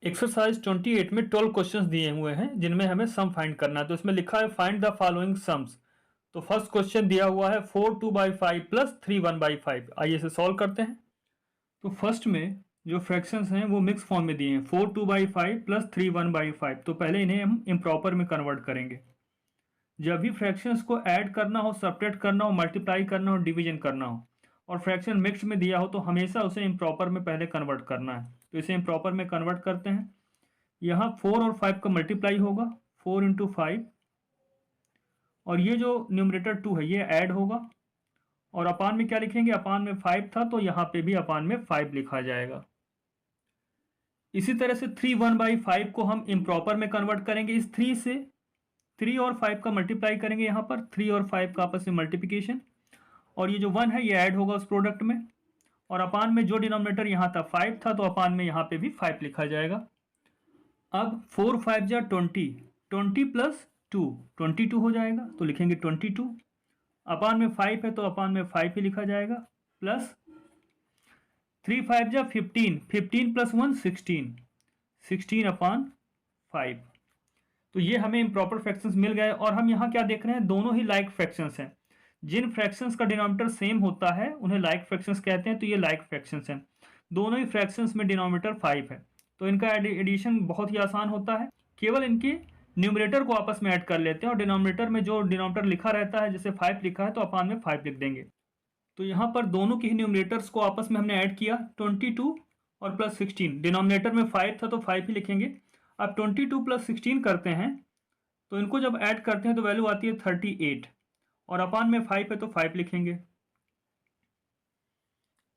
Exercise 28 में 12 questions दिए हुए हैं जिनमें हमें सम फाइंड करना है। तो इसमें लिखा है फाइंड द फॉलोइंग सम्स। तो फर्स्ट क्वेश्चन दिया हुआ है 4 2/5 प्लस 3 1/5। आइए इसे सॉल्व करते हैं। तो फर्स्ट में जो फ्रैक्शंस हैं वो मिक्स फॉर्म में दिए हैं, 4 2/5 प्लस 3 1/5। तो पहले इन्हें हम इम्प्रॉपर में कन्वर्ट करेंगे। जब भी फ्रैक्शंस को ऐड करना हो, सब्ट्रैक्ट करना हो, मल्टीप्लाई करना हो, डिवीजन करना हो और फ्रैक्शन मिक्स में दिया हो तो हमेशा उसे इम्प्रॉपर में पहले कन्वर्ट करना है। तो इसे इम्प्रॉपर में कन्वर्ट करते हैं। यहाँ 4 और 5 का मल्टीप्लाई होगा, 4 इंटू 5, और ये जो न्यूमरेटर 2 है ये ऐड होगा और अपान में क्या लिखेंगे, अपान में 5 था तो यहाँ पे भी अपान में 5 लिखा जाएगा। इसी तरह से 3 1/5 को हम इम्प्रॉपर में कन्वर्ट करेंगे। इस 3 से 3 और 5 का मल्टीप्लाई करेंगे, यहाँ पर 3 और 5 का आपस में मल्टीप्लिकेशन, और ये जो 1 है ये ऐड होगा उस प्रोडक्ट में, और अपान में जो डिनोमिनेटर यहाँ था 5 था तो अपान में यहाँ पे भी 5 लिखा जाएगा। अब 4 5 जा 20, 20 प्लस 2 22 हो जाएगा तो लिखेंगे 22। अपान में 5 है तो अपान में 5 ही लिखा जाएगा, प्लस 3 5 जा 15, 15 प्लस 1 16, 16 अपान 5। तो ये हमें इम्प्रॉपर फ्रैक्शंस मिल गए। और हम यहाँ क्या देख रहे हैं, दोनों ही लाइक फ्रैक्शंस हैं। जिन फ्रैक्शंस का डिनोमिनेटर सेम होता है उन्हें लाइक फ्रैक्शंस कहते हैं। तो ये लाइक फ्रैक्शंस हैं, दोनों ही फ्रैक्शंस में डिनोमिनेटर 5 है तो इनका एडिशन बहुत ही आसान होता है। केवल इनके न्यूमरेटर को आपस में ऐड कर लेते हैं और डिनोमिनेटर में जो डिनोमिनेटर लिखा रहता है, जैसे 5 लिखा है तो अपान में 5 लिख देंगे। तो यहाँ पर दोनों के ही न्यूमरेटर्स को आपस में हमने ऐड किया, 22 और प्लस 16। डिनोमिनेटर में 5 था तो 5 ही लिखेंगे। अब 22 प्लस 16 करते हैं तो इनको जब ऐड करते हैं तो वैल्यू आती है 38, और अपान में 5 है तो 5 लिखेंगे।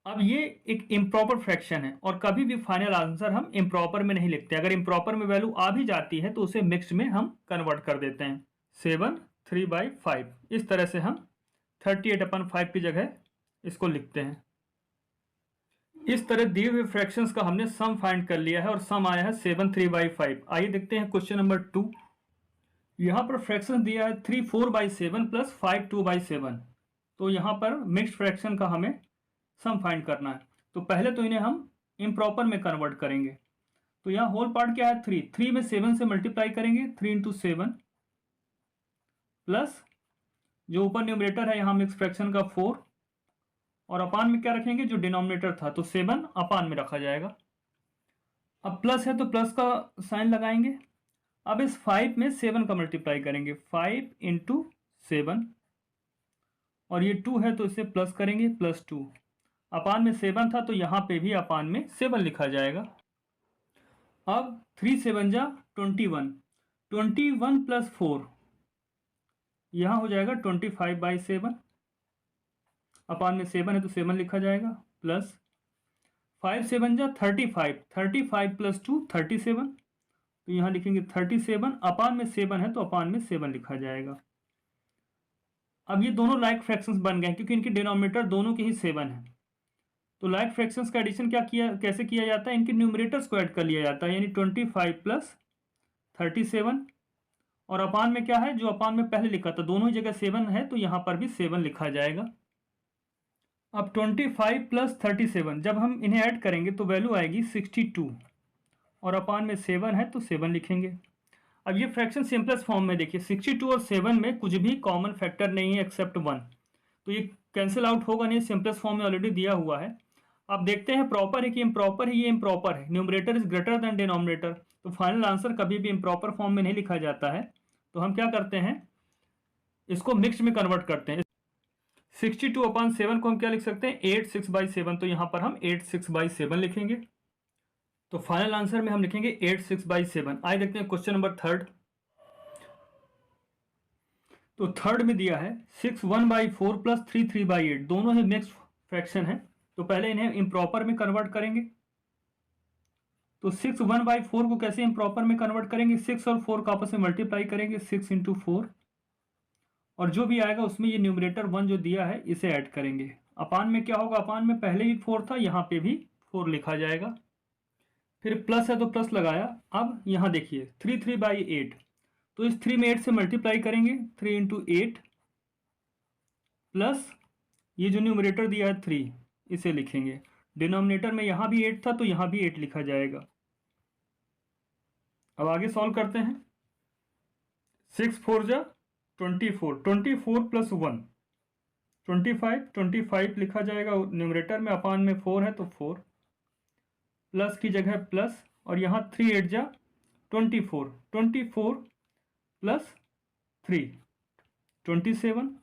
अब ये एक इम्प्रॉपर फ्रैक्शन है और कभी भी फाइनल आंसर हम इम्प्रॉपर में नहीं लिखते। अगर इम्प्रॉपर में वैल्यू आ भी जाती है तो उसे मिक्स्ड में हम कन्वर्ट कर देते हैं। 7 3/5, इस तरह से हम 38/5 की जगह इसको लिखते हैं। इस तरह दिए हुए फ्रैक्शंस का हमने सम फाइंड कर लिया है और सम आया है 7 3/5। आइए देखते हैं क्वेश्चन नंबर 2। यहाँ पर फ्रैक्शन दिया है 3 4/7 प्लस 5 2/7। तो यहाँ पर मिक्स्ड फ्रैक्शन का हमें सम फाइंड करना है। तो पहले तो इन्हें हम इम्प्रॉपर में कन्वर्ट करेंगे। तो यहाँ होल पार्ट क्या है, 3, 3 में 7 से मल्टीप्लाई करेंगे, 3 इंटू 7, प्लस जो ऊपर न्यूमरेटर है यहाँ मिक्स फ्रैक्शन का 4, और अपान में क्या रखेंगे, जो डिनोमिनेटर था तो 7 अपान में रखा जाएगा। अब प्लस है तो प्लस का साइन लगाएंगे। अब इस 5 में 7 का मल्टीप्लाई करेंगे, 5 इंटू 7, और ये 2 है तो इसे प्लस करेंगे, +2। अपान में 7 था तो यहाँ पे भी अपान में 7 लिखा जाएगा। अब 3 7 जा 21, 21 प्लस 4, यहाँ हो जाएगा 25/7। अपान में 7 है तो 7 लिखा जाएगा, प्लस 5 7 जा 35, 35 प्लस 2 37। तो यहाँ लिखेंगे 37, अपान में 7 है तो अपान में 7 लिखा जाएगा। अब ये दोनों लाइक फ्रैक्शंस बन गए क्योंकि इनके डिनोमिनेटर दोनों के ही 7 है। तो लाइक फ्रैक्शंस का एडिशन कैसे किया जाता है, इनके न्यूमरेटर्स को ऐड कर लिया जाता है, यानी 25 प्लस 37, और अपान में क्या है, जो अपान में पहले लिखा था दोनों ही जगह 7 है तो यहाँ पर भी 7 लिखा जाएगा। अब 25 प्लस 37 जब हम इन्हें ऐड करेंगे तो वैल्यू आएगी 62, और अपान में 7 है तो 7 लिखेंगे। अब ये फ्रैक्शन सिंपलेस्ट फॉर्म में देखिए, 62 और 7 में कुछ भी कॉमन फैक्टर नहीं है एक्सेप्ट 1, तो ये कैंसिल आउट होगा नहीं, सिंपलेस्ट फॉर्म में ऑलरेडी दिया हुआ है। अब देखते हैं प्रॉपर है कि इम्प्रॉपर है। ये इम्प्रॉपर है, numerator is greater than denominator, तो फाइनल आंसर कभी भी इम्प्रॉपर फॉर्म में नहीं लिखा जाता है। तो हम क्या करते हैं, इसको मिक्स में कन्वर्ट करते हैं। 62/7 को हम क्या लिख सकते हैं, 8 6/7, तो यहां पर हम 8 6/7 लिखेंगे। तो फाइनल आंसर में हम लिखेंगे 8 6/7। आइए देखते हैं क्वेश्चन नंबर 3। तो थर्ड में दिया है 6 1/4 प्लस 3 3/8, दोनों ही मिक्स फ्रैक्शन है। तो पहले इन्हें इम्प्रॉपर में कन्वर्ट करेंगे। तो 6 1/4 को कैसे इम्प्रॉपर में कन्वर्ट करेंगे, 6 और 4 का आपस में मल्टीप्लाई करेंगे, 6 इंटू 4, और जो भी आएगा उसमें ये न्यूमरेटर 1 जो दिया है इसे ऐड करेंगे। अपान में क्या होगा, अपान में पहले ही 4 था, यहाँ पे भी 4 लिखा जाएगा। फिर प्लस है तो प्लस लगाया। अब यहाँ देखिए 3 3/8, तो इस 3 में 8 से मल्टीप्लाई करेंगे, 3 इंटू 8, प्लस ये जो न्यूमरेटर दिया है 3 इसे लिखेंगे। डिनोमिनेटर में यहाँ भी 8 था तो यहाँ भी 8 लिखा जाएगा। अब आगे सॉल्व करते हैं। 6 4 जा 24, 24 प्लस 1 25, 25 लिखा जाएगा न्यूमरेटर में, अपान में 4 है तो 4, प्लस की जगह प्लस, और यहाँ 3 8 जा 24, 24 प्लस 3 27,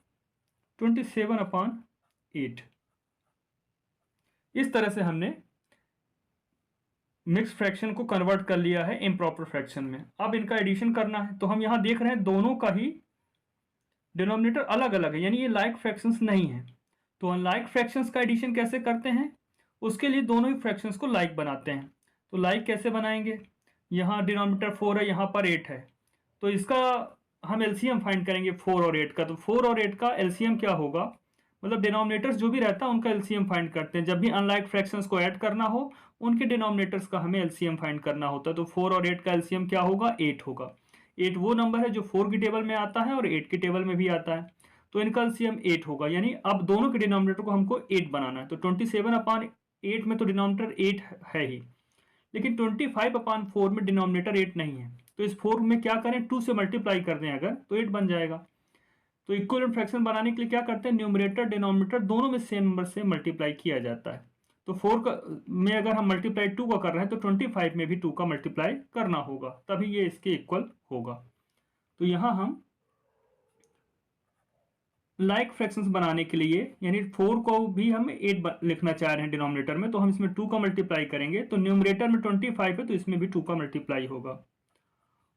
27 अपान 8। इस तरह से हमने मिक्स फ्रैक्शन को कन्वर्ट कर लिया है इम्प्रॉपर फ्रैक्शन में। अब इनका एडिशन करना है, तो हम यहां देख रहे हैं दोनों का ही डिनोमिनेटर अलग अलग है, यानी ये लाइक फ्रैक्शंस नहीं है। तो अनलाइक फ्रैक्शंस का एडिशन कैसे करते हैं, उसके लिए दोनों ही फ्रैक्शंस को लाइक बनाते हैं। तो लाइक कैसे बनाएंगे, यहाँ डिनोमिनेटर 4 है, यहाँ पर 8 है, तो इसका हम एलसीएम फाइंड करेंगे 4 और 8 का। तो 4 और 8 का एलसीएम क्या होगा, मतलब डिनोमिनेटर्स जो भी रहता है उनका एलसीएम फाइंड करते हैं। जब भी अनलाइक फ्रैक्शंस को ऐड करना हो, उनके डिनोमिनेटर्स का हमें एलसीएम फाइंड करना होता है। तो 4 और 8 का एलसीएम क्या होगा, 8 होगा। 8 वो नंबर है जो 4 की टेबल में आता है और 8 की टेबल में भी आता है, तो इनका एलसीएम 8 होगा। यानी अब दोनों के डिनोमिनेटर को हमको 8 बनाना है। तो 27 अपान 8 में तो डिनोमिनेटर 8 है ही, लेकिन 25 अपान 4 में डिनोमिनेटर 8 नहीं है। तो इस 4 में क्या करें, 2 से मल्टीप्लाई कर दें अगर, तो 8 बन जाएगा। तो इक्विवेलेंट फ्रैक्शन बनाने के लिए क्या करते हैं, न्यूमरेटर डिनोमिनेटर दोनों में सेम नंबर से मल्टीप्लाई किया जाता है। तो 4 का में अगर हम मल्टीप्लाई 2 का कर रहे हैं, तो 25 में भी 2 का मल्टीप्लाई करना होगा, तभी ये इसके इक्वल होगा। तो यहां हम लाइक फ्रैक्शंस बनाने के लिए, यानी 4 को भी हम 8 लिखना चाह रहे हैं डिनोमिनेटर में, तो हम इसमें 2 का मल्टीप्लाई करेंगे। तो न्यूमरेटर में 25 है, तो इसमें भी 2 का मल्टीप्लाई होगा।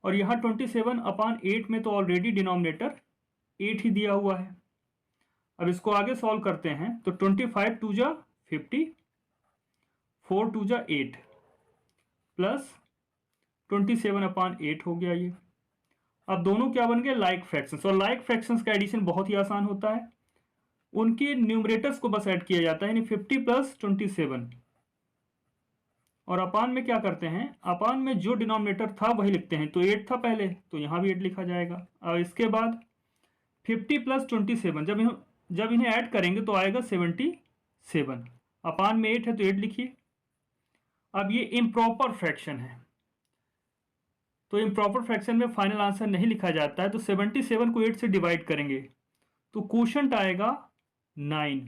और यहाँ 27 अपान 8 में तो ऑलरेडी डिनोमिनेटर 8 ही दिया हुआ है। अब इसको आगे सॉल्व करते हैं, तो 25 2 जा 50, 4 2 जा 8 प्लस 27 अपान 8 हो गया ये। अब दोनों क्या बन गए, लाइक फ्रैक्शंस। और लाइक फ्रैक्शंस का एडिशन बहुत ही आसान होता है, उनके न्यूमरेटर्स को बस ऐड किया जाता है, यानी 50 प्लस 27, और अपान में क्या करते हैं, अपान में जो डिनोमिनेटर था वही लिखते हैं। तो 8 था पहले, तो यहां भी 8 लिखा जाएगा। और इसके बाद 50 प्लस 27, जब इन्हें ऐड करेंगे तो आएगा 77, अपान में 8 है तो 8 लिखिए। अब ये इम्प्रॉपर फ्रैक्शन है, तो इम्प्रॉपर फ्रैक्शन में फाइनल आंसर नहीं लिखा जाता है। तो 77 को 8 से डिवाइड करेंगे तो क्वोशंट आएगा 9,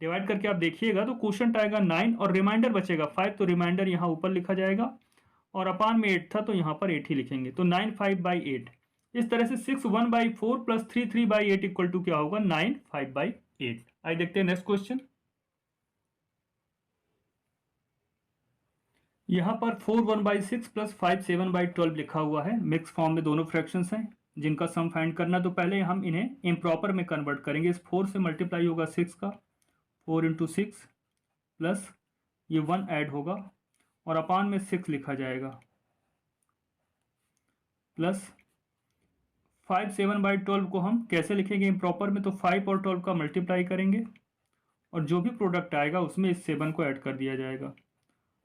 डिवाइड करके आप देखिएगा तो क्वोशंट आएगा 9, और रिमाइंडर बचेगा 5, तो रिमाइंडर यहाँ ऊपर लिखा जाएगा, और अपान में 8 था तो यहाँ पर 8 ही लिखेंगे। तो 9 5/8। इस तरह से 6 1/4 प्लस 3 3/8 इक्वल टू क्या होगा, 9 5/8। आइए देखते हैं नेक्स्ट क्वेश्चन। यहाँ पर 4 1/6 प्लस 5 7/12 लिखा हुआ है। मिक्स फॉर्म में दोनों फ्रैक्शंस हैं जिनका सम फाइंड करना। तो पहले हम इन्हें इम्प्रॉपर में कन्वर्ट करेंगे। इस 4 से मल्टीप्लाई होगा 6 का, 4 × 6 प्लस ये 1 ऐड होगा, और अपान में 6 लिखा जाएगा, प्लस 5 7/12 को हम कैसे लिखेंगे इम्प्रॉपर में, तो 5 और 12 का मल्टीप्लाई करेंगे, और जो भी प्रोडक्ट आएगा उसमें इस 7 को ऐड कर दिया जाएगा।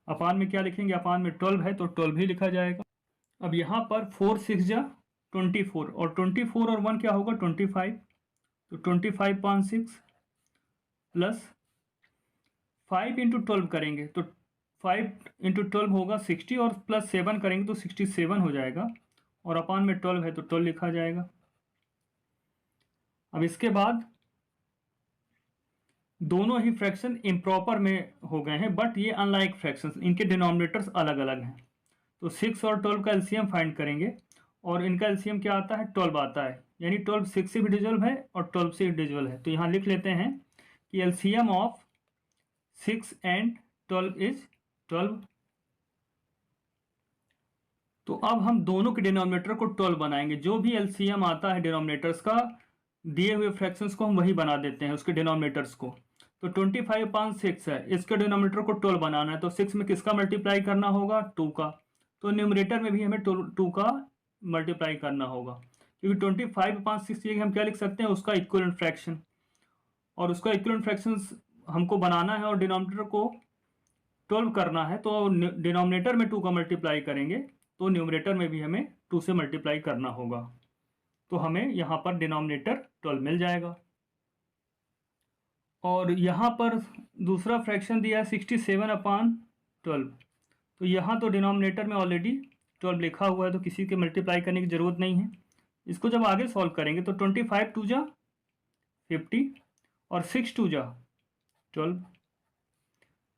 अपान में क्या लिखेंगे, अपान में 12 है तो 12 ही लिखा जाएगा। अब यहाँ पर 4 6 जा 24, और 24 और 1 क्या होगा, 25, तो 25/6 प्लस 5 × 12 करेंगे तो 5 × 12 होगा 60, और प्लस 7 करेंगे तो 67 हो जाएगा, और अपान में 12 है तो 12 लिखा जाएगा। अब इसके बाद दोनों ही फ्रैक्शन इम्प्रॉपर में हो गए हैं, बट ये अनलाइक फ्रैक्शंस, इनके डिनोमिनेटर्स अलग अलग हैं। तो 6 और 12 का एलसीएम फाइंड करेंगे, और इनका एलसीएम क्या आता है, 12 आता है, यानी 12 6 से भी डिविजिबल है और 12 से डिविजिबल है। तो यहाँ लिख लेते हैं कि एलसीएम ऑफ 6 एंड 12 इज 12। तो अब हम दोनों के डिनोमिनेटर को 12 बनाएंगे। जो भी एलसीएम आता है डिनोमिनेटर्स का, दिए हुए फ्रैक्शंस को हम वही बना देते हैं उसके डिनोमिनेटर्स को। तो 25/6 है, इसके डिनोमिनेटर को 12 बनाना है, तो 6 में किसका मल्टीप्लाई करना होगा, 2 का। तो न्यूमरेटर में भी हमें 2 का मल्टीप्लाई करना होगा, क्योंकि 25/6 की हम क्या लिख सकते हैं, उसका इक्विवेलेंट फ्रैक्शन, और उसका इक्विवेलेंट फ्रैक्शन हमको बनाना है और डिनोमिनेटर को 12 करना है। तो डिनोमिनेटर में 2 का मल्टीप्लाई करेंगे तो न्यूमरेटर में भी हमें 2 से मल्टीप्लाई करना होगा, तो हमें यहाँ पर डिनोमिनेटर 12 मिल जाएगा। और यहाँ पर दूसरा फ्रैक्शन दिया है 67/12, तो यहाँ तो डिनोमिनेटर में ऑलरेडी 12 लिखा हुआ है तो किसी के मल्टीप्लाई करने की ज़रूरत नहीं है। इसको जब आगे सॉल्व करेंगे तो 25 2 जा 50 और 6 2 जा 12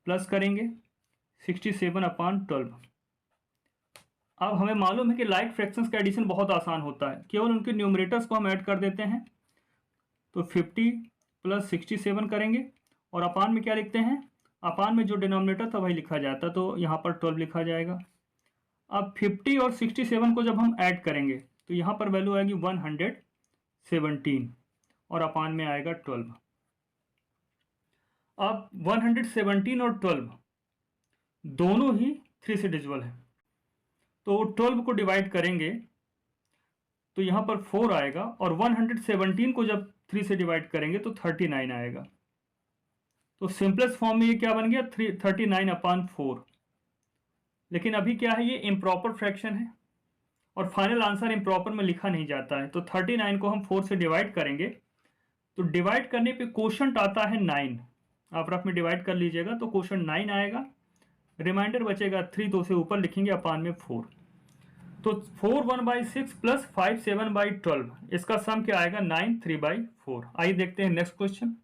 प्लस करेंगे 67/12। अब हमें मालूम है कि लाइक फ्रैक्शंस का एडिशन बहुत आसान होता है, केवल उनके न्यूमरेटर्स को हम ऐड कर देते हैं। तो 50 प्लस 67 करेंगे और अपान में क्या लिखते हैं, अपान में जो डिनोमिनेटर था वही लिखा जाता, तो यहाँ पर 12 लिखा जाएगा। अब 50 और 67 को जब हम ऐड करेंगे तो यहाँ पर वैल्यू आएगी 117 और अपान में आएगा 12। अब 117 और 12 दोनों ही 3 से डिविजिबल है, तो 12 को डिवाइड करेंगे तो यहाँ पर 4 आएगा और 117 को जब 3 से डिवाइड करेंगे तो 39 आएगा। तो सिंपलेस्ट फॉर्म में ये क्या बन गया, 39/4। लेकिन अभी क्या है, ये इम्प्रॉपर फ्रैक्शन है और फाइनल आंसर इम्प्रॉपर में लिखा नहीं जाता है। तो 39 को हम 4 से डिवाइड करेंगे तो डिवाइड करने पे क्वोशंट आता है 9, आप रफ में डिवाइड कर लीजिएगा तो क्वोशंट 9 आएगा, रिमाइंडर बचेगा 3, तो उसे ऊपर लिखेंगे अपान में 4। तो 4 1/6 प्लस 5 7/12, इसका सम क्या आएगा 9 3/4। आइए देखते हैं नेक्स्ट क्वेश्चन।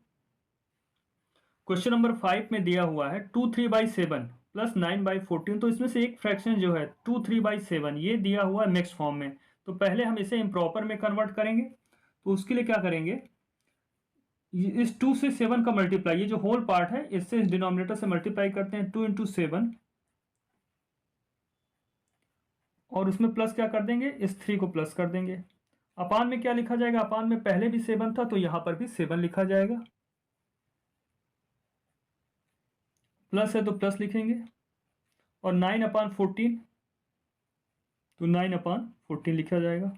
क्वेश्चन नंबर 5 में दिया हुआ है 2 3/7 प्लस 9/14। तो इसमें से एक फ्रैक्शन जो है 2 3/7 ये दिया हुआ है मिक्स्ड फॉर्म में, तो पहले हम इसे इम्प्रॉपर में कन्वर्ट करेंगे। तो उसके लिए क्या करेंगे, इस 2 से 7 का मल्टीप्लाई, ये जो होल पार्ट है इससे इस डिनोमिनेटर से मल्टीप्लाई करते हैं 2 × 7 और उसमें प्लस क्या कर देंगे, इस 3 को प्लस कर देंगे। अपान में क्या लिखा जाएगा, अपान में पहले भी 7 था तो यहां पर भी 7 लिखा जाएगा, प्लस है तो प्लस लिखेंगे और 9/14 तो 9/14 लिखा जाएगा।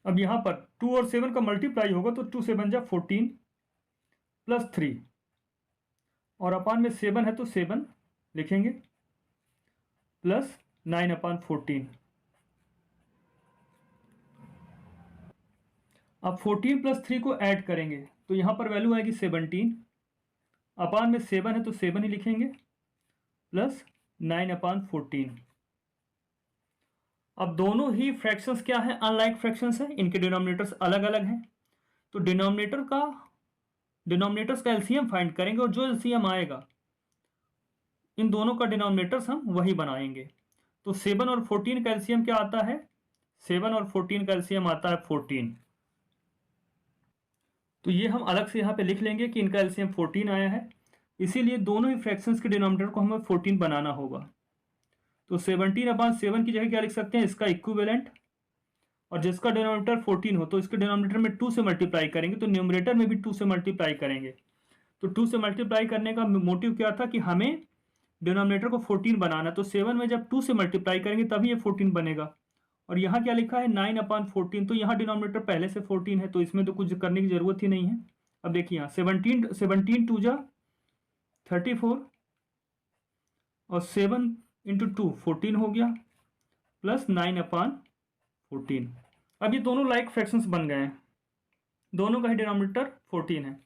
अब यहां पर 2 और 7 का मल्टीप्लाई होगा तो 2 7 जा 14 प्लस 3 और अपान में 7 है तो 7 लिखेंगे प्लस 9/14। अब 14 प्लस 3 को ऐड करेंगे तो यहां पर वैल्यू आएगी 17, अपान में 7 है तो 7 ही लिखेंगे प्लस 9/14। अब दोनों ही फ्रैक्शंस क्या है, अनलाइक फ्रैक्शंस है, इनके डिनोमिनेटर्स अलग अलग हैं। तो डिनोमिनेटर्स का एलसीएम फाइंड करेंगे और जो एलसीएम आएगा इन दोनों का डिनोमिनेटर्स हम वही बनाएंगे। तो 7 और 14 का एलसीएम क्या आता है, 7 और 14 का एलसीएम आता है 14। तो ये हम अलग से यहाँ पे लिख लेंगे कि इनका एलसीएम 14 आया है, इसीलिए दोनों ही फ्रैक्शंस के डिनोमिनेटर को हमें 14 बनाना होगा। तो 17/7 की जगह क्या लिख सकते हैं, इसका इक्विवेलेंट, और जिसका डिनोमिनेटर 14 हो तो इसके डिनोमिनेटर में 2 से मल्टीप्लाई करेंगे तो न्यूमरेटर में भी 2 से मल्टीप्लाई करेंगे। तो 2 से मल्टीप्लाई करने का मोटिव क्या था कि हमें डिनोमिनेटर को 14 बनाना, तो 7 में जब 2 से मल्टीप्लाई करेंगे तभी ये 14 बनेगा। और यहाँ क्या लिखा है 9/14, तो यहाँ डिनोमिनेटर पहले से 14 है तो इसमें तो कुछ करने की जरूरत ही नहीं है। अब देखिए यहाँ 17 2 जा 34 और 7 × 2 14 हो गया प्लस 9/14। अब ये दोनों लाइक फ्रैक्शंस बन गए हैं, दोनों का ही डिनोमिनेटर 14 है।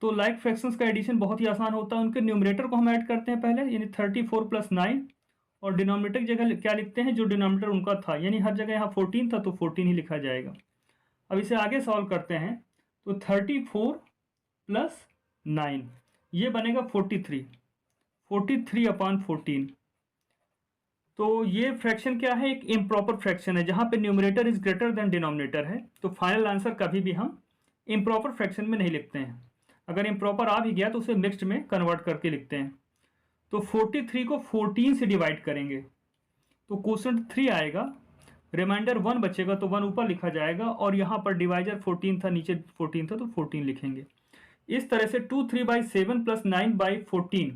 तो लाइक फ्रैक्शंस का एडिशन बहुत ही आसान होता है, उनके न्यूमरेटर को हम ऐड करते हैं पहले, यानी 34 + 9 और डिनोमिनेटर की जगह क्या लिखते हैं जो डिनोमिनेटर उनका था, यानी हर जगह यहाँ 14 था तो 14 ही लिखा जाएगा। अब इसे आगे सॉल्व करते हैं तो 34 + 9 ये बनेगा 43/14। तो ये फ्रैक्शन क्या है, एक इम्प्रॉपर फ्रैक्शन है जहां पे numerator is greater than denominator है। तो फाइनल आंसर कभी भी हम इम्प्रॉपर फ्रैक्शन में नहीं लिखते हैं, अगर इम्प्रॉपर आ भी गया तो उसे मिक्स्ड में कन्वर्ट करके लिखते हैं। तो 43 को 14 से डिवाइड करेंगे तो क्वोशंट 3 आएगा, रिमाइंडर 1 बचेगा तो 1 ऊपर लिखा जाएगा और यहाँ पर डिवाइजर 14 था, नीचे 14 था तो 14 लिखेंगे। इस तरह से 2 3/7 + 9/14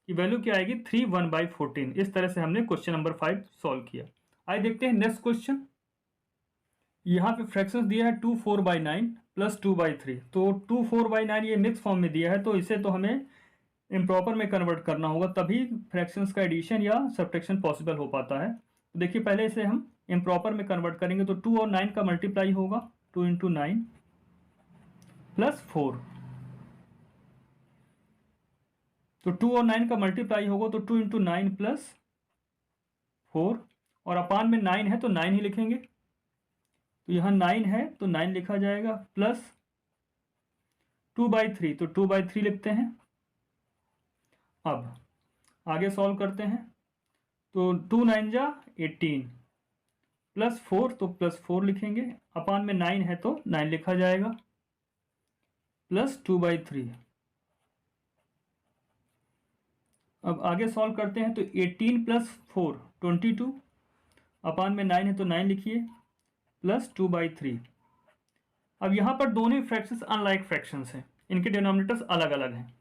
की वैल्यू क्या आएगी 3 1/14। इस तरह से हमने क्वेश्चन नंबर 5 सॉल्व किया। आइए देखते हैं नेक्स्ट क्वेश्चन। यहाँ पे फ्रैक्शंस दिया है 2 4/9 + 2/3। तो 2 4/9 ये मिक्स फॉर्म में दिया है तो इसे तो हमें इम्प्रॉपर में कन्वर्ट करना होगा, तभी फ्रैक्शंस का एडिशन या सब्ट्रैक्शन पॉसिबल हो पाता है। तो देखिए पहले इसे हम इम्प्रॉपर में कन्वर्ट करेंगे तो 2 और 9 का मल्टीप्लाई होगा, 2 × 9 + 4 तो 2 और 9 का मल्टीप्लाई होगा तो 2 इंटू 9 प्लस 4, और अपान में 9 है तो 9 ही लिखेंगे, तो यहाँ 9 है तो 9 लिखा जाएगा, प्लस 2/3, तो 2/3 लिखते हैं। अब आगे सॉल्व करते हैं, तो 2 9 जा 18 प्लस 4, तो प्लस 4 लिखेंगे, अपान में 9 है तो 9 लिखा जाएगा, प्लस 2/3। अब आगे सॉल्व करते हैं, तो 18 प्लस 4 22, अपान में 9 है तो 9 लिखिए, प्लस 2/3। अब यहाँ पर दोनों फ्रैक्शंस अनलाइक फ्रैक्शंस हैं, इनके डिनोमिनेटर्स अलग अलग हैं,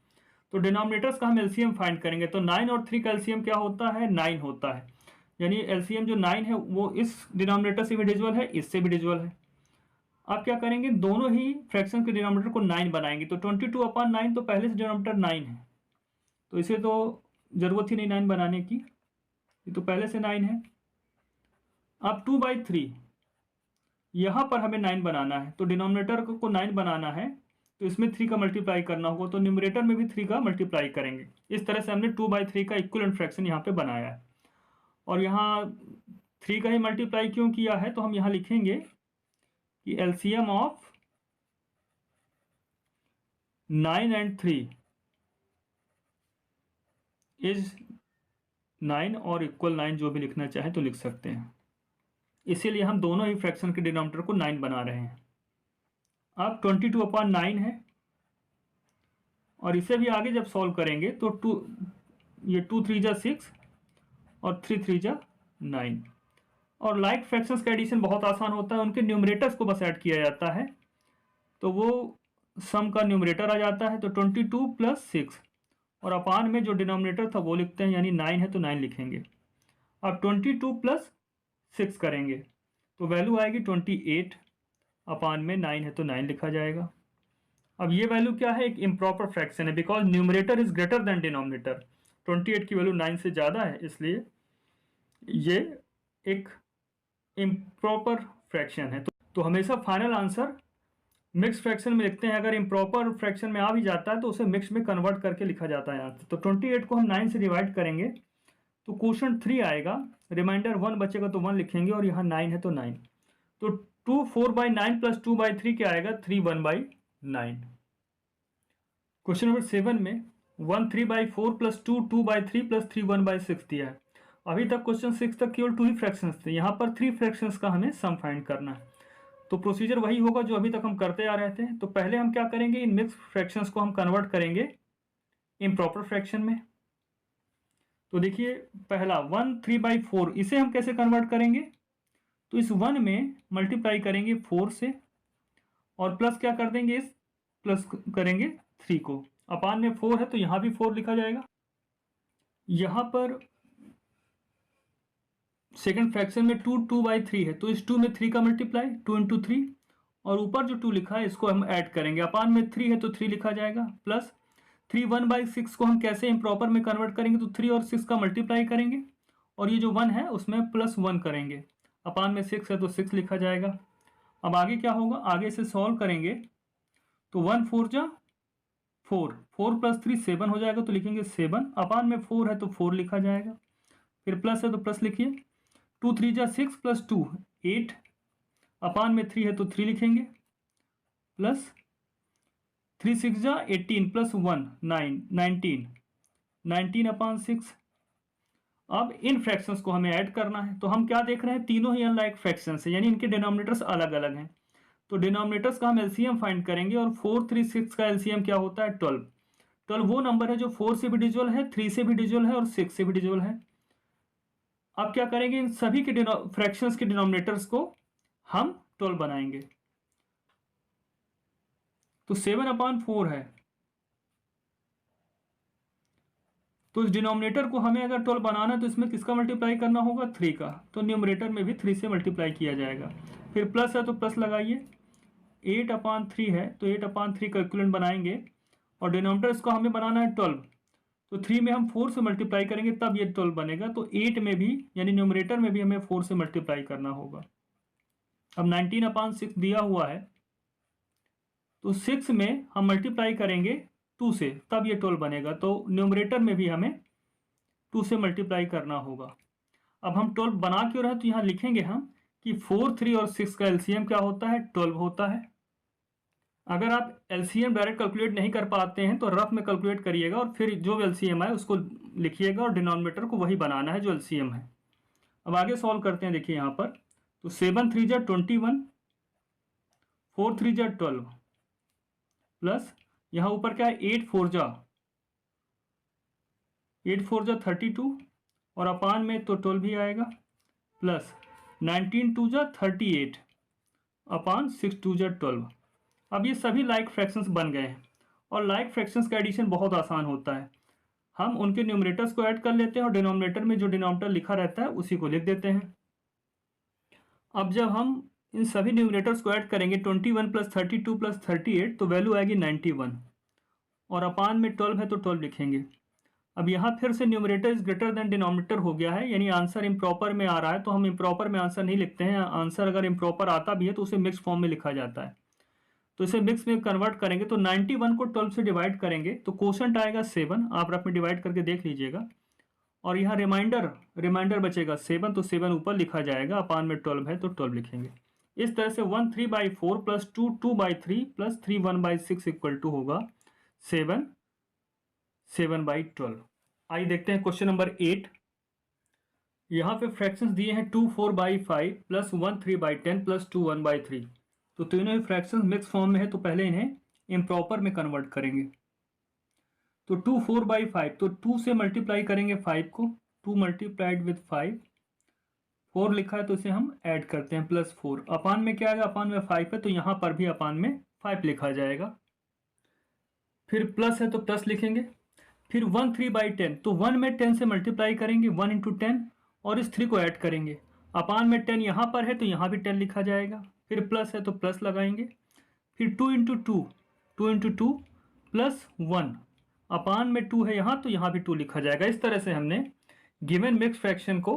तो डिनोमिनेटर्स का हम एलसीएम फाइंड करेंगे। तो 9 और 3 का एलसीएम क्या होता है, 9 होता है, यानी एलसीएम जो 9 है वो इस डिनोमिनेटर से भी डिविजिबल है, इससे भी डिविजिबल है। आप क्या करेंगे, दोनों ही फ्रैक्शन के डिनोमिनेटर को 9 बनाएंगे, तो 22/9 तो पहले से डिनोमिनेटर 9 है, तो इसे तो ज़रूरत ही नहीं 9 बनाने की, ये तो पहले से 9 है। अब 2/3 यहाँ पर हमें 9 बनाना है, तो डिनोमिनेटर को 9 बनाना है तो इसमें 3 का मल्टीप्लाई करना होगा, तो न्यूमरेटर में भी 3 का मल्टीप्लाई करेंगे। इस तरह से हमने 2/3 का इक्विवेलेंट फ्रैक्शन यहाँ पे बनाया है। और यहाँ 3 का ही मल्टीप्लाई क्यों किया है, तो हम यहाँ लिखेंगे कि एलसीएम ऑफ 9 and 3 इज 9, और इक्वल 9 जो भी लिखना चाहे तो लिख सकते हैं, इसीलिए हम दोनों ही फ्रैक्शन के डिनोमिनेटर को 9 बना रहे हैं। अब 22/9 है, और इसे भी आगे जब सॉल्व करेंगे तो 2 3 जा 6 और 3 3 जा 9। और लाइक फ्रैक्शंस का एडिशन बहुत आसान होता है, उनके न्यूमरेटर्स को बस ऐड किया जाता है, तो वो सम का न्यूमरेटर आ जाता है, तो 22 प्लस 6, और अपान में जो डिनोमिनेटर था वो लिखते हैं, यानी 9 है तो 9 लिखेंगे। अब 22 प्लस 6 करेंगे तो वैल्यू आएगी 28, अपान में 9 है तो 9 लिखा जाएगा। अब ये वैल्यू क्या है, एक इम्प्रॉपर फ्रैक्शन है, because numerator is greater than denominator. 28 की वैल्यू 9 से ज़्यादा है, इसलिए ये एक इम्प्रॉपर फ्रैक्शन है। तो हमेशा फाइनल आंसर मिक्स फ्रैक्शन में लिखते हैं, अगर इम्प्रॉपर फ्रैक्शन में आ भी जाता है तो उसे मिक्स में कन्वर्ट करके लिखा जाता है आंसर। तो 28 को हम 9 से डिवाइड करेंगे तो क्वोशंट 3 आएगा, रिमाइंडर 1 बचेगा तो 1 लिखेंगे, और यहाँ 9 है तो 9, तो 2 4/9 प्लस 2/3 क्या आएगा, 3 1/9। क्वेश्चन नंबर 7 में 1 3/4 प्लस 2 2/3 प्लस 3 1/6 दिया है। अभी तक क्वेश्चन 6 तक केवल 2 ही फ्रैक्शंस थे, यहाँ पर 3 फ्रैक्शंस का हमें सम फाइंड करना है। तो प्रोसीजर वही होगा जो अभी तक हम करते आ रहे थे। तो पहले हम क्या करेंगे, इन मिक्स फ्रैक्शंस को हम कन्वर्ट करेंगे इम्प्रॉपर फ्रैक्शन में। तो देखिए पहला 1 3/4, इसे हम कैसे कन्वर्ट करेंगे, तो इस 1 में मल्टीप्लाई करेंगे 4 से, और प्लस क्या कर देंगे, इस प्लस करेंगे 3 को, अपान में 4 है तो यहाँ भी 4 लिखा जाएगा। यहाँ पर सेकंड फ्रैक्शन में 2 2/3 है, तो इस 2 में 3 का मल्टीप्लाई 2 इंटू 3, और ऊपर जो 2 लिखा है इसको हम ऐड करेंगे, अपान में 3 है तो 3 लिखा जाएगा, प्लस 3 1/6 को हम कैसे इम्प्रॉपर में कन्वर्ट करेंगे, तो 3 और 6 का मल्टीप्लाई करेंगे, और ये जो 1 है उसमें प्लस 1 करेंगे, अपान में 6 है तो 6 लिखा जाएगा। अब आगे क्या होगा, आगे से सॉल्व करेंगे तो 1 4 जा 4, 4 प्लस 3 7 हो जाएगा, तो लिखेंगे 7, अपान में 4 है तो 4 लिखा जाएगा, फिर प्लस है तो प्लस लिखिए, 2 3 जा 6 प्लस 2 8, अपान में 3 है तो 3 लिखेंगे, प्लस 3 6 जा 18 प्लस 1 9 19 अपान 6। अब इन फ्रैक्शंस को हमें ऐड करना है, तो हम क्या देख रहे हैं, तीनों ही अनलाइक फ्रैक्शंस है, यानी इनके डिनोमिनेटर्स अलग अलग हैं। तो डिनोमिनेटर्स का हम एलसीएम फाइंड करेंगे, और 4 3 6 का एलसीएम क्या होता है, 12। 12 वो नंबर है जो 4 से भी डिविजिबल है, 3 से भी डिविजिबल है, और 6 से भी डिविजिबल है। अब क्या करेंगे, इन सभी के फ्रैक्शंस के डिनोमिनेटर्स को हम 12 बनाएंगे। तो 7/4 है, तो इस डिनोमिनेटर को हमें अगर 12 बनाना है तो इसमें किसका मल्टीप्लाई करना होगा, 3 का, तो न्यूमरेटर में भी 3 से मल्टीप्लाई किया जाएगा। फिर प्लस है तो प्लस लगाइए, 8/3 है तो 8/3 का इक्विवेलेंट बनाएंगे, और डिनोमिनेटर इसको हमें बनाना है 12, तो 3 में हम 4 से मल्टीप्लाई करेंगे तब ये 12 बनेगा, तो 8 में भी यानी न्यूमरेटर में भी हमें 4 से मल्टीप्लाई करना होगा। अब 19/6 दिया हुआ है, तो 6 में हम मल्टीप्लाई करेंगे 2 से, तब ये 12 बनेगा। तो न्यूमरेटर में भी हमें 2 से मल्टीप्लाई करना होगा। अब हम 12 बना क्यों रहे, तो यहाँ लिखेंगे हम कि 4, 3 और 6 का एलसीएम क्या होता है, 12 होता है। अगर आप एलसीएम डायरेक्ट कैलकुलेट नहीं कर पाते हैं तो रफ में कैलकुलेट करिएगा और फिर जो एलसीएम आए उसको लिखिएगा और डिनोमिनेटर को वही बनाना है जो एलसीएम है। अब आगे सॉल्व करते हैं। देखिए यहाँ पर तो 7 3 जा 21, 4 3 जा 12 प्लस यहाँ ऊपर क्या है 8 4 जा 32 और अपान में तो 12 भी आएगा प्लस 19 2 जा 38 अपान 6 2 जा 12। अब ये सभी लाइक फ्रैक्शंस बन गए हैं और लाइक फ्रैक्शंस का एडिशन बहुत आसान होता है। हम उनके न्यूमरेटर्स को ऐड कर लेते हैं और डिनोमिनेटर में जो डिनोमिनेटर लिखा रहता है उसी को लिख देते हैं। अब जब हम इन सभी न्यूमरेटर्स को ऐड करेंगे 21 प्लस 32 प्लस 38 तो वैल्यू आएगी 91 और अपान में 12 है तो 12 लिखेंगे। अब यहाँ फिर से numerator is greater than denominator हो गया है, यानी आंसर इम्प्रॉपर में आ रहा है। तो हम इम्प्रॉपर में आंसर नहीं लिखते हैं, आंसर अगर इम्प्रॉपर आता भी है तो उसे मिक्स फॉर्म में लिखा जाता है। तो इसे मिक्स में कन्वर्ट करेंगे तो 91 को 12 से डिवाइड करेंगे तो कोशेंट आएगा 7, आप रफ में डिवाइड करके देख लीजिएगा। और यहाँ रिमाइंडर बचेगा 7, तो 7 ऊपर लिखा जाएगा, अपान में 12 है तो 12 लिखेंगे। इस तरह से 1 3/4 प्लस 2 2/3 प्लस 3 1/6 इक्वल टू होगा 7 7/12। आइए देखते हैं क्वेश्चन नंबर 8। यहाँ पे फ्रैक्शंस दिए हैं 2 4/5 प्लस 1 3/10 प्लस 2 1/3। तो तीनों ही फ्रैक्शंस मिक्स फॉर्म में है तो पहले इन्हें इम्प्रॉपर में कन्वर्ट करेंगे। तो 2 4/5 तो 2 से मल्टीप्लाई करेंगे 5 को, 2 मल्टीप्लाइड विथ 5, 4 लिखा है तो इसे हम ऐड करते हैं प्लस 4। अपान में क्या आएगा, अपान में 5 है तो यहाँ पर भी अपान में 5 लिखा जाएगा। फिर प्लस है तो प्लस लिखेंगे। फिर 1 3/10 तो 1 में 10 से मल्टीप्लाई करेंगे 1 × 10 और इस 3 को ऐड करेंगे। अपान में 10 यहाँ पर है तो यहाँ भी 10 लिखा जाएगा। फिर प्लस है तो प्लस लगाएंगे। फिर 2 × 2 प्लस 1, अपान में 2 है यहाँ तो यहाँ भी 2 लिखा जाएगा। इस तरह से हमने गिवन मिक्स फ्रैक्शन को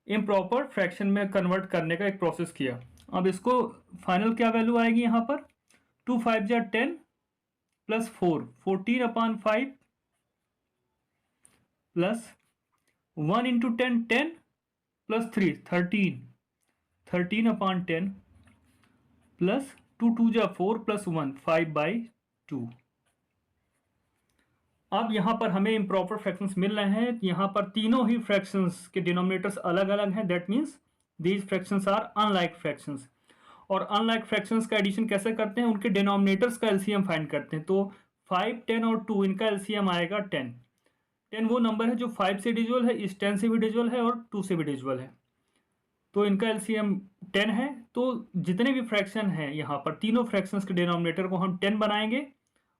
इम्प्रॉपर फ्रैक्शन में कन्वर्ट करने का एक प्रोसेस किया। अब इसको फाइनल क्या वैल्यू आएगी यहाँ पर, 2 5 जा 10 प्लस 4 14/5 प्लस 1 × 10 10 प्लस 3 13/10 प्लस 2 2 जा 4 प्लस 1 5/2। अब यहाँ पर हमें इम्प्रॉपर फ्रैक्शंस मिल रहे हैं। यहाँ पर तीनों ही फ्रैक्शंस के डिनोमिनेटर्स अलग अलग हैं, that means these fractions are unlike fractions. और अनलाइक फ्रैक्शंस का एडिशन कैसे करते हैं, उनके डिनोमिनेटर्स का एलसीएम फाइंड करते हैं। तो 5 10 और 2 इनका एलसीएम आएगा 10। 10 वो नंबर है जो 5 से डिविजिबल है, इस 10 से भी डिविजिबल है और 2 से भी डिविजिबल है, तो इनका एलसीएम 10 है। तो जितने भी फ्रैक्शन हैं यहाँ पर तीनों फ्रैक्शंस के डिनोमिनेटर को हम 10 बनाएंगे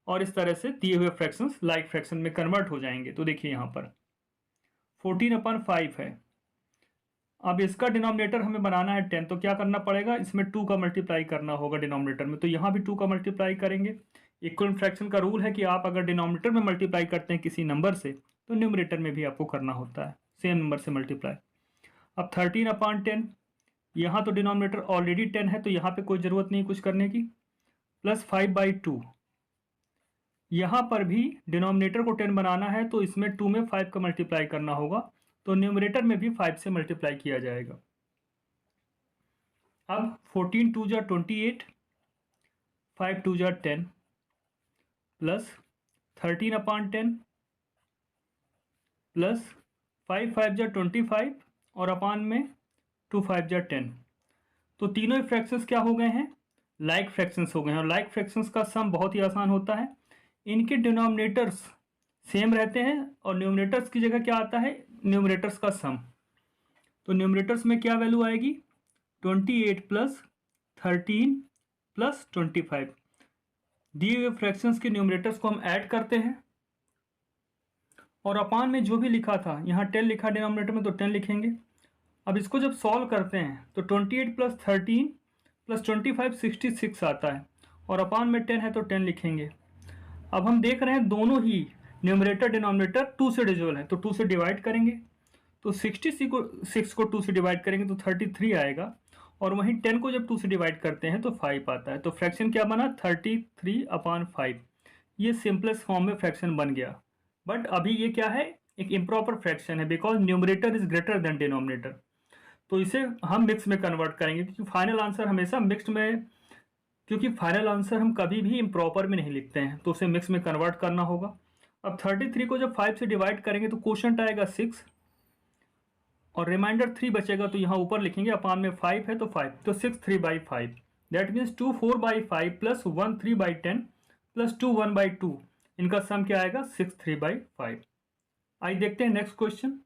और इस तरह से दिए हुए फ्रैक्शंस लाइक फ्रैक्शन में कन्वर्ट हो जाएंगे। तो देखिए यहाँ पर 14/5 है। अब इसका डिनोमिनेटर हमें बनाना है 10, तो क्या करना पड़ेगा, इसमें 2 का मल्टीप्लाई करना होगा डिनोमिनेटर में। तो यहाँ भी 2 का मल्टीप्लाई करेंगे। इक्वल फ्रैक्शन का रूल है कि आप अगर डिनोमिनेटर में मल्टीप्लाई करते हैं किसी नंबर से तो न्यूमरेटर में भी आपको करना होता है सेम नंबर से मल्टीप्लाई। अब 13/10, यहाँ तो डिनोमिनेटर ऑलरेडी 10 है तो यहाँ पे कोई ज़रूरत नहीं कुछ करने की, प्लस 5/2। यहाँ पर भी डिनोमिनेटर को 10 बनाना है तो इसमें 2 में 5 का मल्टीप्लाई करना होगा, तो न्यूमरेटर में भी 5 से मल्टीप्लाई किया जाएगा। अब 14 2 जा 28, 5 2 जा 10 प्लस 13/10 प्लस 5 5 जा 25 और अपान में 2 5 जा 10। तो तीनों ही फ्रैक्शंस क्या हो गए हैं, लाइक फ्रैक्शंस हो गए हैं। और लाइक फ्रैक्शंस का सम बहुत ही आसान होता है, इनके डिनोमिनेटर्स सेम रहते हैं और न्यूमरेटर्स की जगह क्या आता है, न्यूमरेटर्स का सम। तो न्यूमरेटर्स में क्या वैल्यू आएगी, 28 प्लस 13 प्लस 25। दिए हुए फ्रैक्शंस के न्यूमरेटर्स को हम ऐड करते हैं और अपान में जो भी लिखा था, यहाँ 10 लिखा डिनोमिनेटर में तो 10 लिखेंगे। अब इसको जब सॉल्व करते हैं तो 28 प्लस 13 प्लस 25 66 आता है और अपान में 10 है तो 10 लिखेंगे। अब हम देख रहे हैं दोनों ही न्यूमरेटर डिनोमिनेटर 2 से डिविजिबल है तो 2 से डिवाइड करेंगे, तो 66 को 2 से डिवाइड करेंगे तो 33 आएगा और वहीं 10 को जब 2 से डिवाइड करते हैं तो 5 आता है। तो फ्रैक्शन क्या बना, 33/5। ये सिंपलेस्ट फॉर्म में फ्रैक्शन बन गया। बट अभी ये क्या है, एक इम्प्रॉपर फ्रैक्शन है, because numerator is greater than denominator. तो इसे हम मिक्स में कन्वर्ट करेंगे, क्योंकि फाइनल आंसर हमेशा मिक्स्ड में, क्योंकि फाइनल आंसर हम कभी भी इम्प्रॉपर में नहीं लिखते हैं, तो उसे मिक्स में कन्वर्ट करना होगा। अब 33 को जब 5 से डिवाइड करेंगे तो क्वोशंट आएगा 6 और रिमाइंडर 3 बचेगा, तो यहाँ ऊपर लिखेंगे अपान में 5 है तो 5, तो 6 3/5, दैट मीन्स 2 4/5 प्लस 1 3/10 प्लस 2 1/2, इनका सम क्या आएगा 6 3/5। आइए देखते हैं नेक्स्ट क्वेश्चन।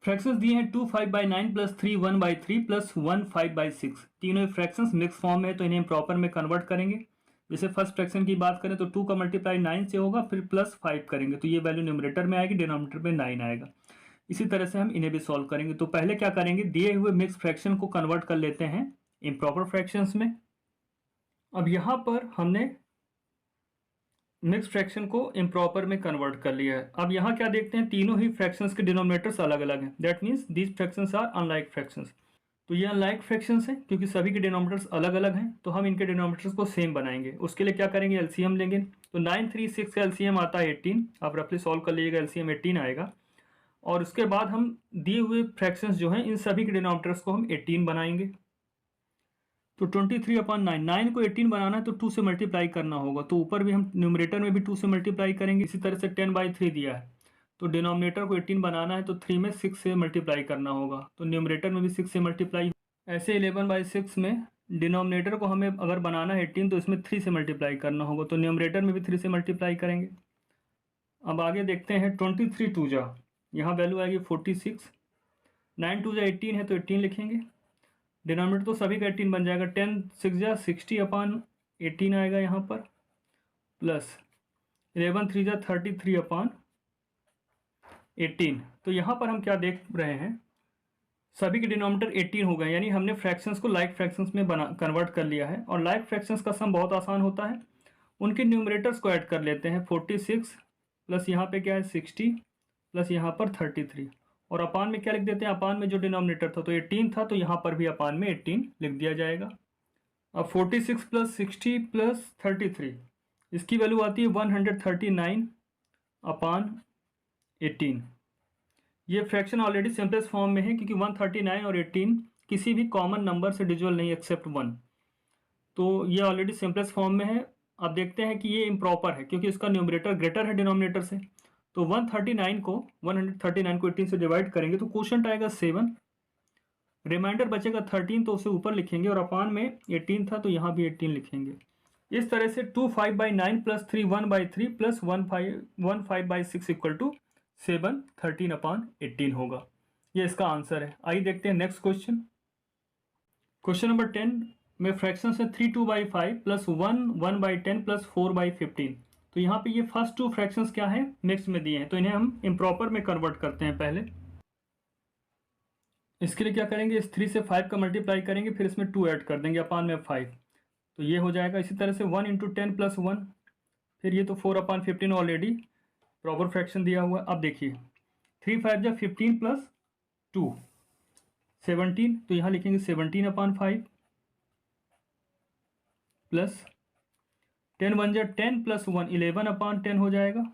फ्रैक्शंस दिए हैं 2 5/9 प्लस 3 1/3 प्लस 1 5/6। तीनों फ्रैक्शंस मिक्स फॉर्म में, तो इन्हें प्रॉपर में कन्वर्ट करेंगे। जैसे फर्स्ट फ्रैक्शन की बात करें तो 2 का मल्टीप्लाई 9 से होगा, फिर प्लस 5 करेंगे तो ये वैल्यू न्यूमरेटर में आएगी, डिनोमिनेटर में 9 आएगा। इसी तरह से हम इन्हें भी सॉल्व करेंगे। तो पहले क्या करेंगे, दिए हुए मिक्स फ्रैक्शन को कन्वर्ट कर लेते हैं इम्प्रॉपर फ्रैक्शंस में। अब यहाँ पर हमने मिक्स फ्रैक्शन को इम्प्रॉपर में कन्वर्ट कर लिया है। अब यहाँ क्या देखते हैं, तीनों ही फ्रैक्शंस के डिनोमिनेटर्स अलग अलग हैं, that means these fractions are unlike fractions. तो ये अनलाइक फ्रैक्शंस हैं क्योंकि सभी के डिनोमिनेटर्स अलग अलग हैं, तो हम इनके डिनोमिनेटर्स को सेम बनाएंगे। उसके लिए क्या करेंगे, एलसीएम लेंगे। तो 9 3 6 का एलसीएम आता है 18, आप रफली सॉल्व कर लीजिएगा, एलसीएम 18 आएगा। और उसके बाद हम दिए हुए फ्रैक्शंस जो हैं इन सभी के डिनोमिनेटर्स को हम 18 बनाएंगे। तो 23/9, 9 को 18 बनाना है तो 2 से मल्टीप्लाई करना होगा, तो ऊपर भी हम न्यूमरेटर में भी 2 से मल्टीप्लाई करेंगे। इसी तरह से 10/3 दिया है, तो डिनोमिनेटर को 18 बनाना है तो 3 में 6 से मल्टीप्लाई करना होगा, तो न्यूमरेटर में भी 6 से मल्टीप्लाई। ऐसे 11/6 में डिनोमिनेटर को हमें अगर बनाना है 18 तो इसमें 3 से मल्टीप्लाई करना होगा, तो न्यूमरेटर में भी 3 से मल्टीप्लाई करेंगे। अब आगे देखते हैं 23 2 जा, यहाँ वैल्यू आएगी 46, 9 2 जा 18 है तो 18 लिखेंगे। डिनोमिनेटर तो सभी का 18 बन जाएगा, 10 6 जा 60/18 आएगा यहाँ पर, प्लस 11 3 जा 33/18। तो यहाँ पर हम क्या देख रहे हैं, सभी के डिनोमिनेटर 18 हो गए, यानी हमने फ्रैक्शंस को लाइक फ्रैक्शंस में कन्वर्ट कर लिया है। और लाइक फ्रैक्शंस का सम बहुत आसान होता है, उनके न्यूमरेटर्स को ऐड कर लेते हैं। 46 प्लस यहाँ पे क्या है 60 प्लस यहाँ पर 33, और अपान में क्या लिख देते हैं, अपान में जो डिनोमिनेटर था तो 18 था, तो यहाँ पर भी अपान में 18 लिख दिया जाएगा। अब 46 प्लस 60 प्लस 33, इसकी वैल्यू आती है 139/18। ये फ्रैक्शन ऑलरेडी सिंपलेस्ट फॉर्म में है, क्योंकि 139 और 18 किसी भी कॉमन नंबर से डिविजिबल नहीं एक्सेप्ट 1, तो ये ऑलरेडी सिंपलेस्ट फॉर्म में है। अब देखते हैं कि ये इम्प्रॉपर है, क्योंकि इसका न्यूमरेटर ग्रेटर है डिनोमिनेटर से। तो 139 को 18 से डिवाइड करेंगे तो क्वोशंट आएगा 7, रिमाइंडर बचेगा 13, तो उसे ऊपर लिखेंगे, और अपान में 18 था तो यहाँ भी 18 लिखेंगे। इस तरह से 2 5/9 प्लस 3 1/3 प्लस 1 5/6 इक्वल टू 7 13/18 होगा। ये इसका आंसर है। आइए देखते हैं नेक्स्ट क्वेश्चन। क्वेश्चन नंबर 10 में फ्रैक्शन है 3 2/5 प्लस 1 1/10 प्लस 4/15। तो यहाँ पे ये फर्स्ट टू फ्रैक्शंस क्या है, मिक्स में दिए हैं, तो इन्हें हम इम्प्रॉपर में कन्वर्ट करते हैं। पहले इसके लिए क्या करेंगे, इस 3 से 5 का मल्टीप्लाई करेंगे, फिर इसमें 2 ऐड कर देंगे अपान में 5, तो ये हो जाएगा। इसी तरह से 1 × 10 प्लस 1, फिर ये तो 4/15 ऑलरेडी प्रॉपर फ्रैक्शन दिया हुआ है। अब देखिए 3 5 जा 15 प्लस 2 17, तो यहाँ लिखेंगे 17/5 प्लस 10 1 जा 10 प्लस 1 11/10 हो जाएगा,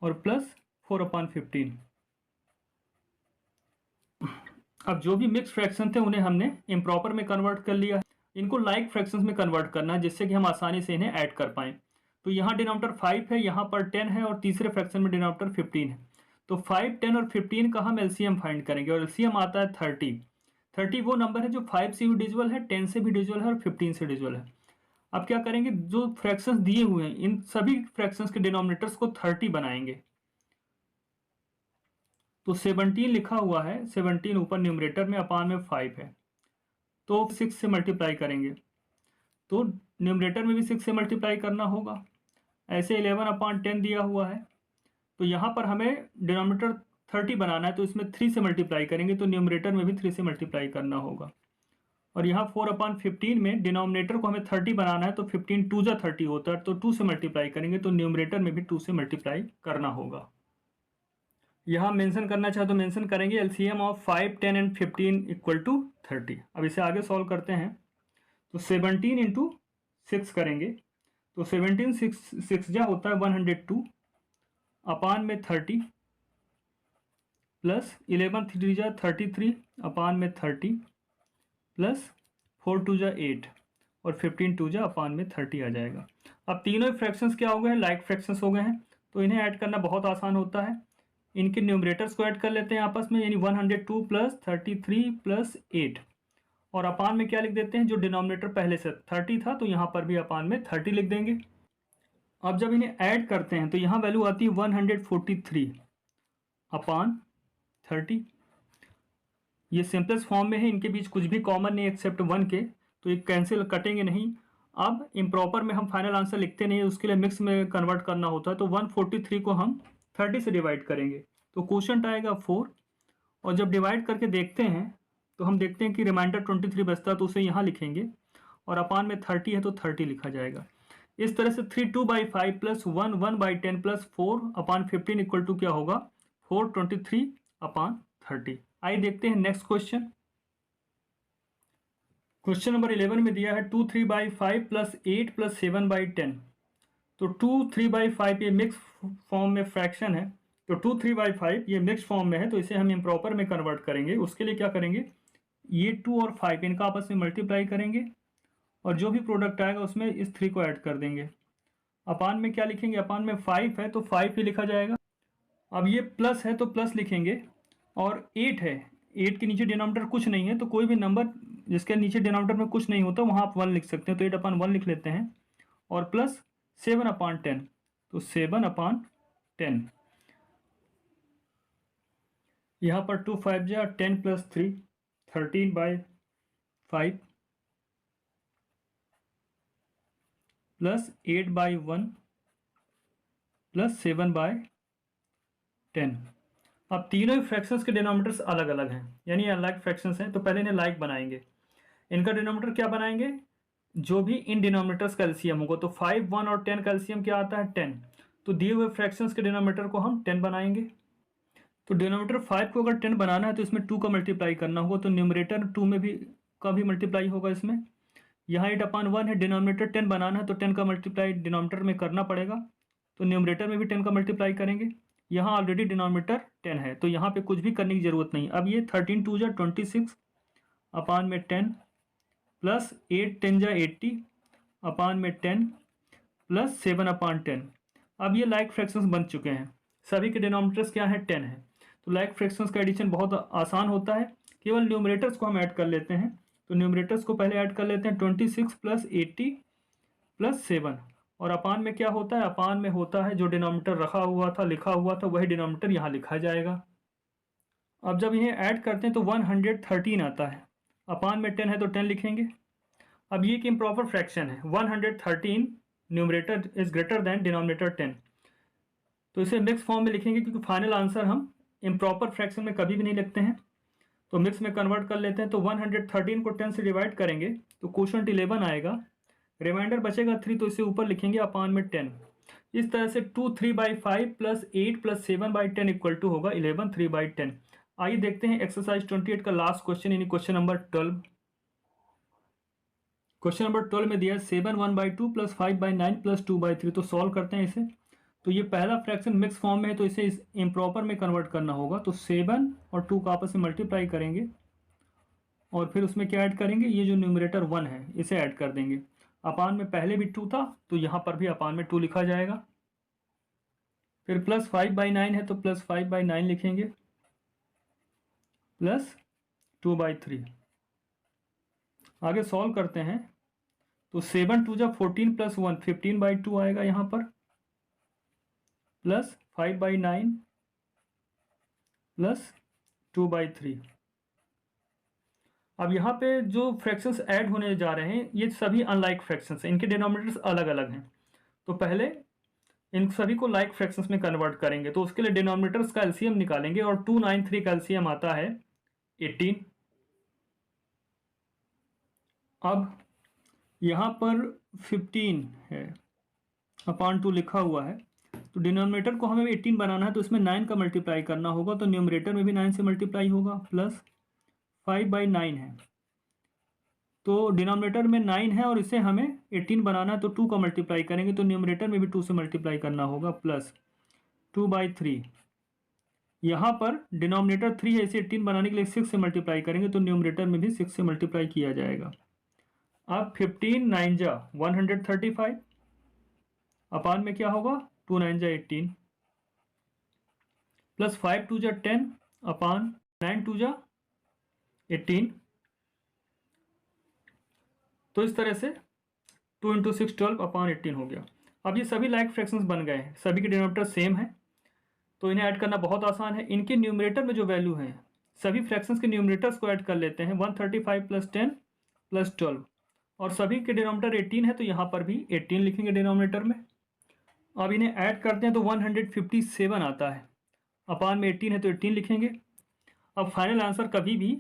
और प्लस 4/15। अब जो भी मिक्स फ्रैक्शन थे उन्हें हमने इम्प्रॉपर में कन्वर्ट कर लिया है, इनको लाइक फ्रैक्शंस में कन्वर्ट करना है, जिससे कि हम आसानी से इन्हें ऐड कर पाएँ। तो यहाँ डिनोमिनेटर 5 है, यहाँ पर 10 है, और तीसरे फ्रैक्शन में डिनोमिनेटर 15 है। तो 5 10 और 15 का हम एलसीएम फाइंड करेंगे, और एलसीएम आता है 30। 30 वो नंबर है जो 5 से भी डिविजिबल है, 10 से भी डिविजिबल है, और 15 से डिविजिबल है। अब क्या करेंगे, जो फ्रैक्शंस दिए हुए हैं इन सभी फ्रैक्शंस के डिनोमिनेटर्स को 30 बनाएंगे। तो 17 लिखा हुआ है, 17 ऊपर न्यूमरेटर में, अपान में 5 है, तो 6 से मल्टीप्लाई करेंगे, तो न्यूमरेटर में भी 6 से मल्टीप्लाई करना होगा। ऐसे 11/10 दिया हुआ है, तो यहाँ पर हमें डिनोमिनेटर 30 बनाना है, तो इसमें 3 से मल्टीप्लाई करेंगे, तो न्यूमरेटर में भी 3 से मल्टीप्लाई करना होगा। और यहाँ 4/15 में डिनोमिनेटर को हमें 30 बनाना है, तो 15 2 जा 30 होता है, तो 2 से मल्टीप्लाई करेंगे, तो न्यूमरेटर में भी 2 से मल्टीप्लाई करना होगा। यहाँ मेंशन करना चाहे तो मेंशन करेंगे, LCM of 5 10 and 15 equal to 30। अब इसे आगे सॉल्व करते हैं, तो 17 × 6 करेंगे तो 17 6 जा होता है 102 अपान में 30 प्लस 11 3 जा 33 अपान में 30 प्लस 4 2 जा 8 और 15 2 जा अपान में 30 आ जाएगा। अब तीनों फ्रैक्शंस क्या हो गए हैं, लाइक फ्रैक्शंस हो गए हैं, तो इन्हें ऐड करना बहुत आसान होता है। इनके न्यूमरेटर्स को ऐड कर लेते हैं आपस में, यानी 102 प्लस 33 प्लस 8 और अपान में क्या लिख देते हैं, जो डिनोमिनेटर पहले से 30 था तो यहाँ पर भी अपान में 30 लिख देंगे। अब जब इन्हें ऐड करते हैं तो यहाँ वैल्यू आती है 143 अपान 30। ये सिंपलेस्ट फॉर्म में है, इनके बीच कुछ भी कॉमन नहीं एक्सेप्ट 1 के, तो ये कैंसिल कटेंगे नहीं। अब इम्प्रॉपर में हम फाइनल आंसर लिखते नहीं, उसके लिए मिक्स में कन्वर्ट करना होता है, तो 143 को हम 30 से डिवाइड करेंगे तो क्वोशंट आएगा 4 और जब डिवाइड करके देखते हैं तो हम देखते हैं कि रिमाइंडर 23 बचता है, तो उसे यहाँ लिखेंगे और अपान में 30 है तो 30 लिखा जाएगा। इस तरह से 3 2/5 plus 1 1/10 plus 4 upon 15 equal to क्या होगा 423 अपान 30। आइए देखते हैं नेक्स्ट क्वेश्चन। क्वेश्चन नंबर 11 में दिया है 2 3/5 प्लस 8 प्लस 7/10। तो 2 3/5 ये मिक्स फॉर्म में फ्रैक्शन है, तो 2 3/5 ये मिक्स फॉर्म में है, तो इसे हम इम्प्रॉपर में कन्वर्ट करेंगे। उसके लिए क्या करेंगे, ये 2 और 5 इनका आपस में मल्टीप्लाई करेंगे और जो भी प्रोडक्ट आएगा उसमें इस 3 को ऐड कर देंगे। अपान में क्या लिखेंगे, अपान में 5 है तो 5 ही लिखा जाएगा। अब ये प्लस है तो प्लस लिखेंगे और 8 है, 8 के नीचे डिनोमिनेटर कुछ नहीं है, तो कोई भी नंबर जिसके नीचे डिनोमिनेटर में कुछ नहीं होता वहाँ आप 1 लिख सकते हैं, तो 8/1 लिख लेते हैं और प्लस 7/10 तो 7/10। यहाँ पर 2 5 जा 10 प्लस 3 13/5 प्लस 8/1 प्लस 7/10। अब तीनों फ्रैक्शंस के डिनोमिनेटर्स अलग अलग हैं, यानी अनलाइक फ्रैक्शंस हैं, तो पहले इन्हें लाइक बनाएंगे। इनका डिनोमिनेटर क्या बनाएंगे, जो भी इन डिनोमिनेटर्स का एलसीएम होगा, तो 5 1 और 10 का एलसीएम क्या आता है 10, तो दिए हुए फ्रैक्शंस के डिनोमिनेटर को हम 10 बनाएंगे। तो डिनोमिनेटर 5 को अगर 10 बनाना है तो इसमें 2 का मल्टीप्लाई करना होगा, तो न्यूमरेटर 2 में भी का भी मल्टीप्लाई होगा इसमें। यहाँ 8/1 है, डिनोमिनेटर 10 बनाना है तो 10 का मल्टीप्लाई डिनोमिनेटर में करना पड़ेगा, तो न्यूमरेटर में भी 10 का मल्टीप्लाई करेंगे। यहाँ ऑलरेडी डिनोमिनेटर 10 है तो यहाँ पे कुछ भी करने की ज़रूरत नहीं। अब ये 13 2 जा 26 अपान में 10 प्लस 8 10 जा 80 अपान में 10 प्लस 7/10। अब ये लाइक फ्रैक्शंस बन चुके हैं, सभी के डिनोमिनेटर्स क्या है 10 है, तो लाइक फ्रैक्शंस का एडिशन बहुत आसान होता है, केवल न्यूमरेटर्स को हम ऐड कर लेते हैं। तो न्यूमरेटर्स को पहले ऐड कर लेते हैं 26 प्लस 80 प्लस 7 और अपान में क्या होता है, अपान में होता है जो डिनोमिनेटर रखा हुआ था लिखा हुआ था वही डिनोमिनेटर यहाँ लिखा जाएगा। अब जब इन्हें ऐड करते हैं तो 113 आता है, अपान में 10 है तो 10 लिखेंगे। अब ये एक इम्प्रॉपर फ्रैक्शन है, 113 numerator is greater than denominator 10, तो इसे मिक्स फॉर्म में लिखेंगे क्योंकि फाइनल आंसर हम इम्प्रॉपर फ्रैक्शन में कभी भी नहीं लिखते हैं, तो मिक्स में कन्वर्ट कर लेते हैं। तो 113 को 10 से डिवाइड करेंगे तो क्वोशंट 11 आएगा, रिमाइंडर बचेगा 3 तो इसे ऊपर लिखेंगे अपान में 10। इस तरह से 2 3/5 प्लस 8 प्लस 7/10 इक्वल टू होगा 11 3/10। आइए देखते हैं एक्सरसाइज 28 का लास्ट क्वेश्चन यानी क्वेश्चन नंबर 12। क्वेश्चन नंबर 12 में दिया 7 1/2 प्लस 5/9 प्लस 2/3, तो सॉल्व करते हैं इसे। तो ये पहला फ्रैक्शन मिक्स फॉर्म में है तो इसे इस इम्प्रॉपर में कन्वर्ट करना होगा, तो 7 और 2 का आपस में मल्टीप्लाई करेंगे और फिर उसमें क्या ऐड करेंगे, ये जो न्यूमरेटर 1 है इसे ऐड कर देंगे। अपान में पहले भी 2 था तो यहाँ पर भी अपान में 2 लिखा जाएगा। फिर प्लस 5/9 है तो प्लस 5/9 लिखेंगे प्लस 2/3। आगे सॉल्व करते हैं तो 7 2 जा 14 प्लस 1 15/2 आएगा यहाँ पर प्लस 5/9 प्लस 2/3। अब यहाँ पे जो फ्रैक्शंस ऐड होने जा रहे हैं ये सभी अनलाइक फ्रैक्शंस हैं, इनके डिनोमिनेटर्स अलग अलग हैं, तो पहले इन सभी को लाइक फ्रैक्शंस में कन्वर्ट करेंगे। तो उसके लिए डिनोमिनेटर्स का एलसीएम निकालेंगे और 293 का एलसीएम आता है 18। अब यहाँ पर 15 है अपान 2 लिखा हुआ है, तो डिनोमिनेटर को हमें 18 बनाना है तो इसमें 9 का मल्टीप्लाई करना होगा, तो न्यूमरेटर में भी 9 से मल्टीप्लाई होगा प्लस 5/9 है तो डिनोमिनेटर में 9 है और इसे हमें 18 बनाना है, तो 2 का मल्टीप्लाई करेंगे तो न्यूमरेटर में भी 2 से मल्टीप्लाई करना होगा, प्लस 2/3। यहाँ पर डिनोमिनेटर 3 है, इसे 18 बनाने के लिए 6 से मल्टीप्लाई करेंगे तो न्यूमरेटर में भी 6 से मल्टीप्लाई किया जाएगा। अब 15 9 जा 135 अपान में क्या होगा 2 9 जा 18 प्लस 5 2 जा 10 अपान 9 2 जा 18। तो इस तरह से 2 × 6 12 अपान 18 हो गया। अब ये सभी लाइक फ्रैक्शंस बन गए हैं, सभी के डिनोमिनेटर सेम है, तो इन्हें ऐड करना बहुत आसान है। इनके न्यूमरेटर में जो वैल्यू है, सभी फ्रैक्शंस के न्यूमरेटर्स को ऐड कर लेते हैं, 135 + 10 + 12, और सभी के डिनोमिनेटर 18 है तो यहाँ पर भी 18 लिखेंगे डिनोमिनेटर में। अब इन्हें ऐड करते हैं तो 157 आता है, अपान में 18 है तो 18 लिखेंगे। अब फाइनल आंसर कभी भी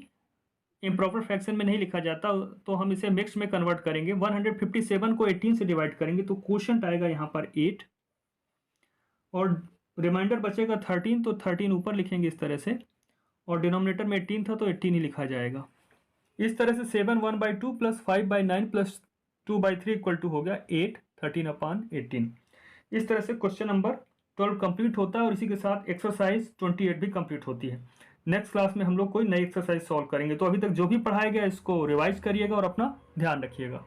इम्प्रॉपर फ्रैक्शन में नहीं लिखा जाता, तो हम इसे मिक्स में कन्वर्ट करेंगे। 157 को 18 से डिवाइड करेंगे तो क्वोशंट आएगा यहाँ पर 8, और रिमाइंडर बचेगा 13, तो 13 ऊपर लिखेंगे इस तरह से, और डिनोमिनेटर में 18 था तो 18 ही लिखा जाएगा। इस तरह से 7 1/2 + 5/9 + 2/3 = हो गया 8 13/18। इस तरह से क्वेश्चन नंबर 12 कंप्लीट होता है, और इसी के साथ एक्सरसाइज 28 भी कंप्लीट होती है। नेक्स्ट क्लास में हम लोग कोई नई एक्सरसाइज सॉल्व करेंगे। तो अभी तक जो भी पढ़ाया गया इसको रिवाइज करिएगा और अपना ध्यान रखिएगा।